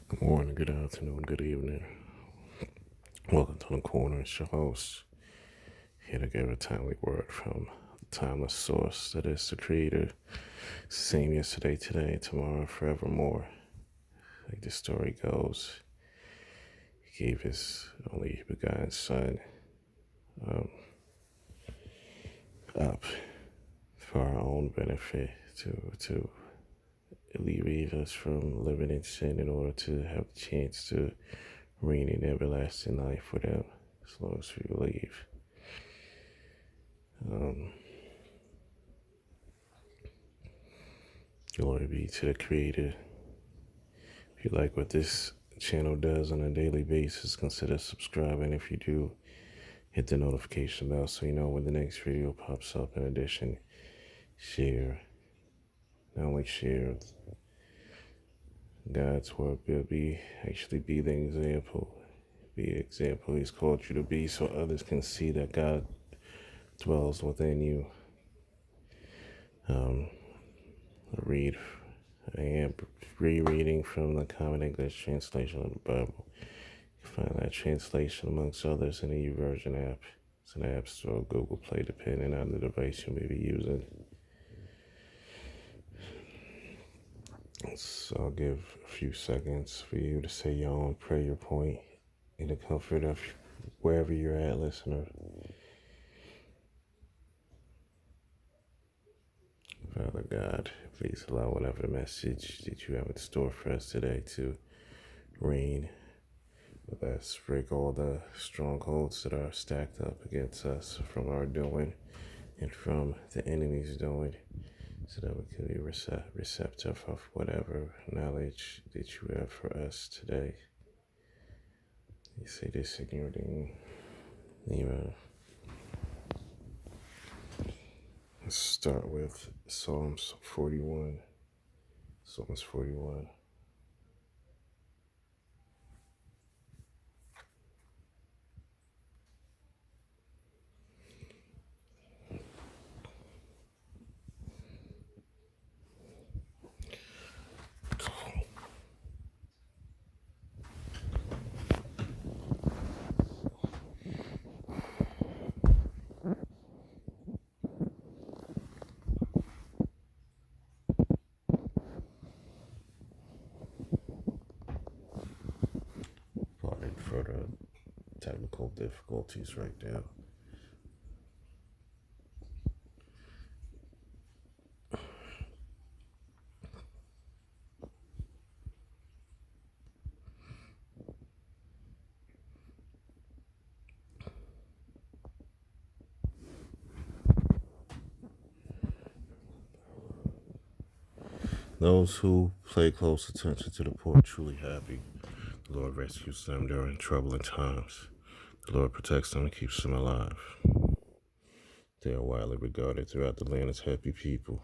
Good morning, good afternoon, good evening. Welcome to the corner. It's your host, here to give a timely word from the timeless source that is the Creator. Same yesterday, today, tomorrow, forevermore. Like the story goes, He gave His only begotten Son up for our own benefit to alleviate us from living in sin in order to have the chance to reign in everlasting life with Him as long as we believe. Glory be to the Creator. If you like what this channel does on a daily basis, consider subscribing. If you do, hit the notification bell so you know when the next video pops up. In addition, share. Not only share God's word, but actually be the example. Be the example He's called you to be so others can see that God dwells within you. I am rereading from the Common English Translation of the Bible. You can find that translation amongst others in the YouVersion app. It's an App Store, Google Play, depending on the device you may be using. So I'll give a few seconds for you to say your own prayer point in the comfort of wherever you're at, listener. Father God, please allow whatever message that you have in store for us today to reign with us. Break all the strongholds that are stacked up against us from our doing and from the enemy's doing, so that we can be receptive of whatever knowledge that you have for us today. You say this in your name. Amen. Let's start with Psalms 41. Psalms 41. Pardon for the technical difficulties right now. Those who pay close attention to the poor are truly happy. The Lord rescues them during troubling times. The Lord protects them and keeps them alive. They are widely regarded throughout the land as happy people.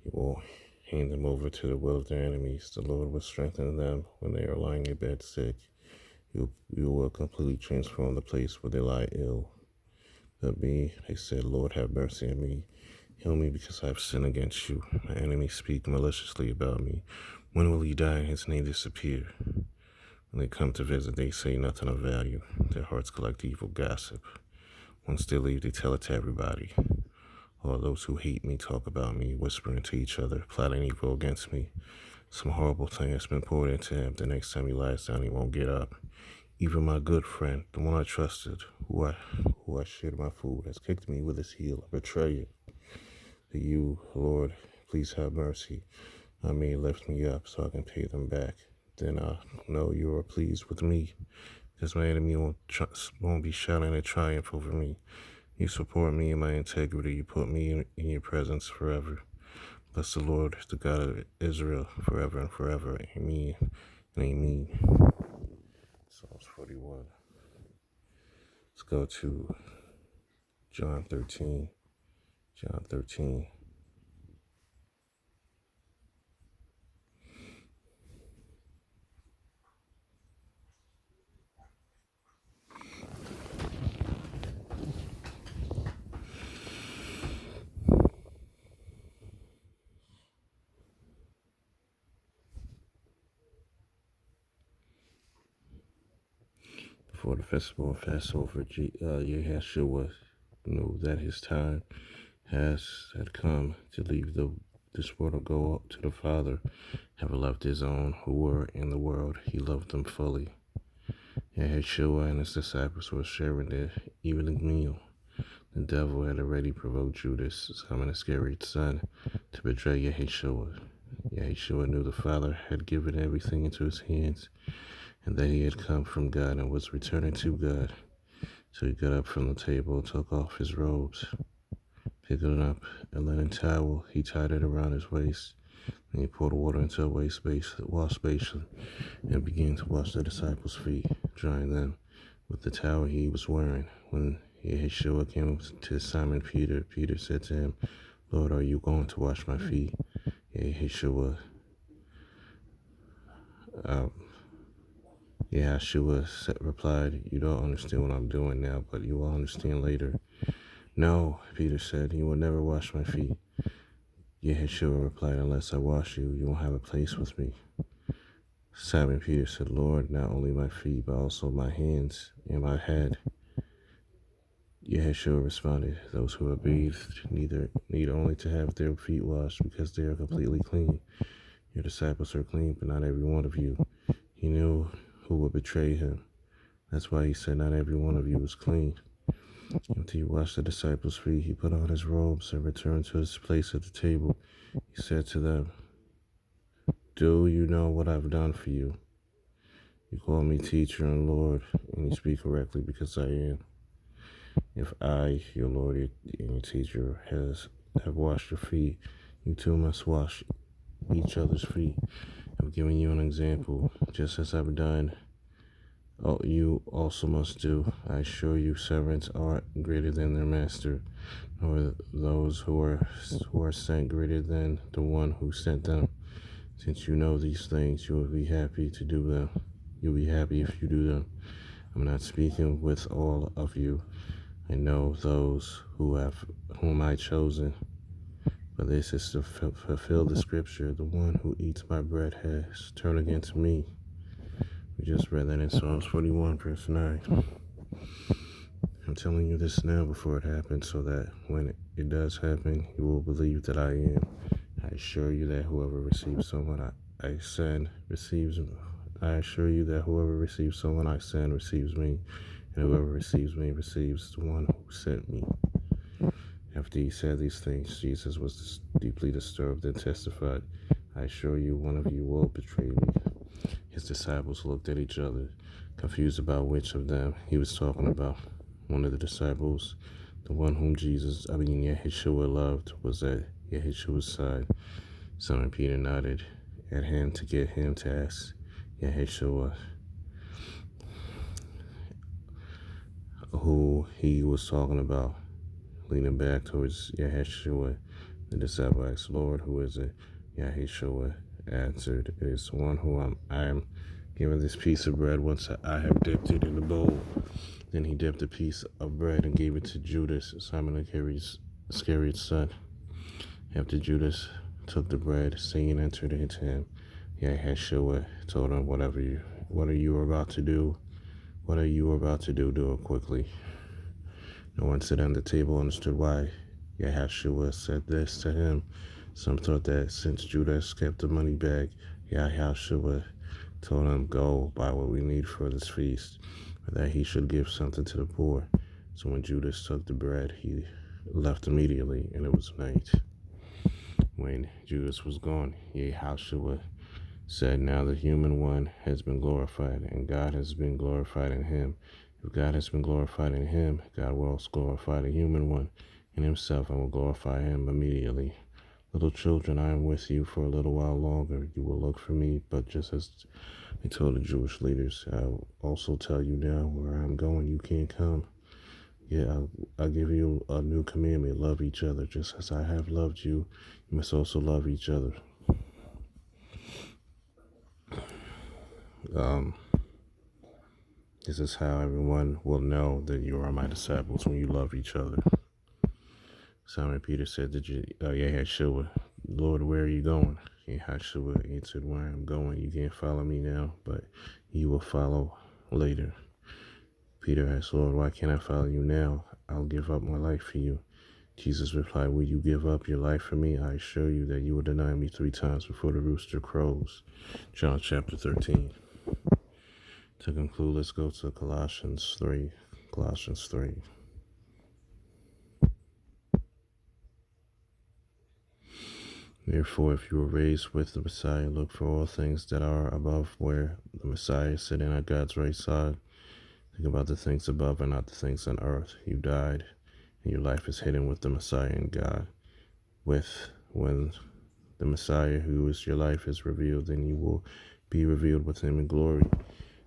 He will hand them over to the will of their enemies. The Lord will strengthen them when they are lying in bed sick. You will completely transform the place where they lie ill. But me, they said, Lord, have mercy on me. Heal me because I have sinned against you. My enemies speak maliciously about me. When will he die and his name disappear? When they come to visit, they say nothing of value. Their hearts collect evil gossip. Once they leave, they tell it to everybody. All those who hate me talk about me, whispering to each other, plotting evil against me. Some horrible thing has been poured into him. The next time he lies down, he won't get up. Even my good friend, the one I trusted, who I shared my food, has kicked me with his heel, a betrayer. But you, Lord, please have mercy on me, lift me up so I can pay them back. Then I'll know you are pleased with me, because my enemy won't be shouting a triumph over me. You support me in my integrity. You put me in your presence forever. Bless the Lord, the God of Israel, forever and forever. Amen and amen. Psalms 41. Let's go to John 13. John 13. before the festival of Passover, Yeshua knew that his time had come to leave this world and go up to the Father. Having loved his own who were in the world, he loved them fully. Yeshua and his disciples were sharing their evening meal. The devil had already provoked Judas, Simon Iscariot's son, to betray Yeshua. Yeshua knew the Father had given everything into his hands, and that he had come from God and was returning to God. So he got up from the table, took off his robes, picked it up, a linen towel. He tied it around his waist, and he poured water into a wash basin, and began to wash the disciples' feet, drying them with the towel he was wearing. When Yeshua came to Simon Peter, Peter said to him, "Lord, are you going to wash my feet?" Yeshua replied, "You don't understand what I'm doing now, but you will understand later." "No," Peter said, "you will never wash my feet." Yeshua replied, "Unless I wash you, you won't have a place with me." Simon Peter said, "Lord, not only my feet, but also my hands and my head." Yeshua responded, "Those who are bathed need only to have their feet washed, because they are completely clean. Your disciples are clean, but not every one of you." He knew who would betray him. That's why he said not every one of you was clean. After he washed the disciples' feet, he put on his robes and returned to his place at the table. He said to them, "Do you know what I've done for you? You call me teacher and Lord, and you speak correctly, because I am. If I, your Lord and your teacher, have washed your feet, you too must wash each other's feet. I've given you an example, just as I've done, you also must do. I assure you, servants aren't greater than their master, nor those who are sent greater than the one who sent them. Since you know these things, you will be happy to do them. You'll be happy if you do them. I'm not speaking with all of you. I know those whom I chosen. But this is to fulfill the scripture: the one who eats my bread has turned against me. We just read that in Psalms 41, verse 9. I'm telling you this now before it happens, so that when it does happen, you will believe that I am. I assure you that whoever receives someone I send receives me. I assure you that whoever receives someone I send receives me, and whoever receives me receives the one who sent me." After he said these things, Jesus was deeply disturbed and testified, "I assure you, one of you will betray me." His disciples looked at each other, confused about which of them he was talking about. One of the disciples, the one whom Yeshua loved, was at Yeshua's side. Simon Peter nodded at him to get him to ask Yeshua who he was talking about. Leaning back towards Yeshua, the disciple asked, "Lord, who is it?" Yeshua answered, "It is one whom I am giving this piece of bread once I have dipped it in the bowl." Then he dipped a piece of bread and gave it to Judas, Simon Iscariot's son. After Judas took the bread, Satan entered into him. Yeshua told him, what are you about to do? Do it quickly." No one sitting at the table understood why Yeshua said this to him. Some thought that since Judas kept the money bag, Yeshua told him, "Go buy what we need for this feast," or that he should give something to the poor. So when Judas took the bread, he left immediately, and it was night. When Judas was gone, Yeshua said, "Now the human one has been glorified, and God has been glorified in him. If God has been glorified in him, God will also glorify the human one in himself, and will glorify him immediately. Little children, I am with you for a little while longer. You will look for me, but just as I told the Jewish leaders, I will also tell you now, where I am going, you can't come. Yeah, I'll give you a new commandment: love each other. Just as I have loved you, you must also love each other." This is how everyone will know that you are my disciples, when you love each other. Simon Peter said to Yeshua, "Lord, where are you going?" Yeshua answered, "Where I am going, you can't follow me now, but you will follow later." Peter asked, Lord, why can't I follow you now? I'll give up my life for you. Jesus replied, will you give up your life for me? I assure you that you will deny me 3 times before the rooster crows. John chapter 13. To conclude, let's go to Colossians 3. Colossians 3. Therefore, if you were raised with the Messiah, look for all things that are above, where the Messiah is sitting at God's right side. Think about the things above and not the things on earth. You died, and your life is hidden with the Messiah in God. When the Messiah, who is your life, is revealed, then you will be revealed with him in glory.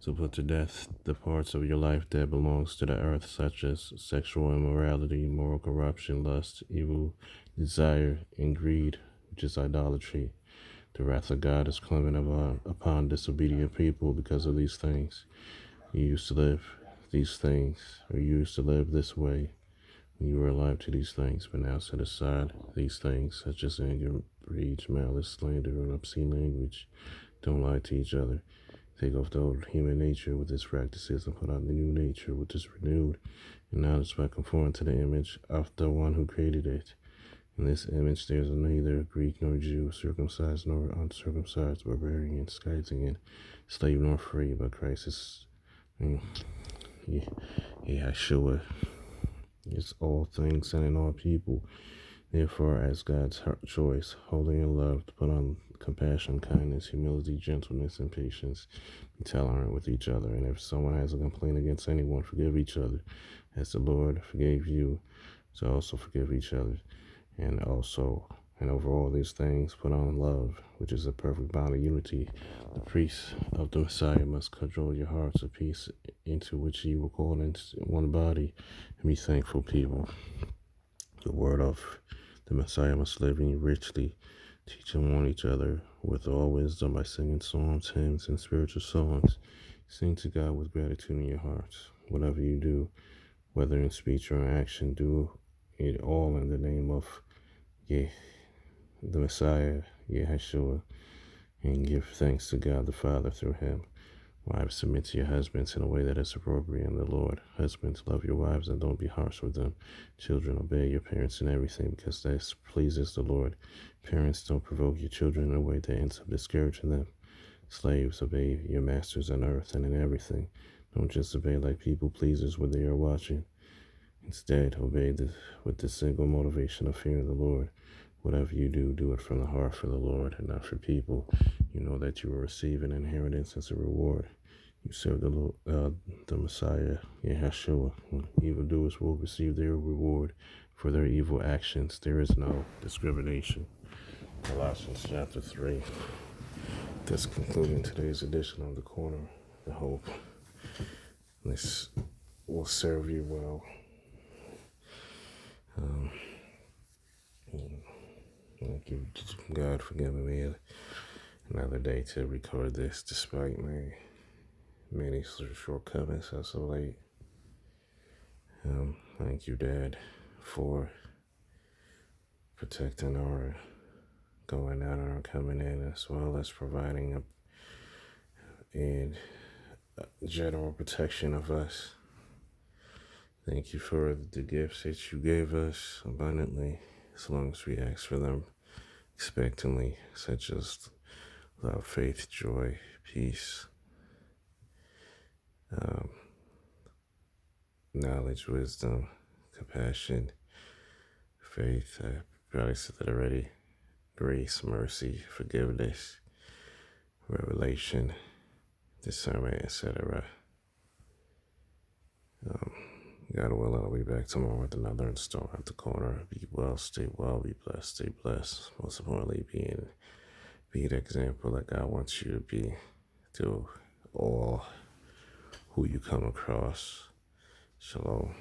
So put to death the parts of your life that belongs to the earth, such as sexual immorality, moral corruption, lust, evil desire, and greed, which is idolatry. The wrath of God is coming upon disobedient people because of these things. You used to live these things, or you used to live this way when you were alive to these things, but now set aside these things, such as anger, rage, malice, slander, and obscene language. Don't lie to each other. Take off the old human nature with its practices and put on the new nature, which is renewed and knowledge by conforming to the image of the one who created it. In this image there is neither Greek nor Jew, circumcised nor uncircumcised, barbarian, Scythian, slave nor free, but Christ is Yeshua is all things and in all people. Therefore, as God's choice, holy and loved, put on compassion, kindness, humility, gentleness, and patience. Be tolerant with each other. And if someone has a complaint against anyone, forgive each other. As the Lord forgave you, so also forgive each other. And over all these things, put on love, which is a perfect bond of unity. The priests of the Messiah must control your hearts of peace, into which ye were called into one body, and be thankful people. The word of the Messiah must live in you richly. Teach and warn each other with all wisdom by singing psalms, hymns, and spiritual songs. Sing to God with gratitude in your hearts. Whatever you do, whether in speech or in action, do it all in the name of the Messiah, Yeshua, and give thanks to God the Father through him. Wives, submit to your husbands in a way that is appropriate in the Lord. Husbands, love your wives and don't be harsh with them. Children, obey your parents in everything, because this pleases the Lord. Parents, don't provoke your children in a way that ends up discouraging them. Slaves, obey your masters on earth and in everything. Don't just obey like people pleasers when they are watching. Instead, obey with the single motivation of fearing the Lord. Whatever you do, do it from the heart for the Lord and not for people. You know that you will receive an inheritance as a reward. You serve the Messiah, Yeshua. Evildoers will receive their reward for their evil actions. There is no discrimination. Colossians chapter 3. That's concluding today's edition of The Corner. I hope this will serve you well. Thank you, God, for giving me another day to record this, despite my many shortcomings as of late. Thank you, Dad, for protecting our going out and our coming in, as well as providing a general protection of us. Thank you for the gifts that you gave us abundantly, as long as we ask for them expectantly, such as love, faith, joy, peace, knowledge, wisdom, compassion, faith. I probably said that already. Grace, mercy, forgiveness, revelation, discernment, etc. God willing, I'll be back tomorrow with another installment at The Corner. Be well, be blessed, stay blessed. Most importantly, be the example that God wants you to be to all who you come across. Shalom.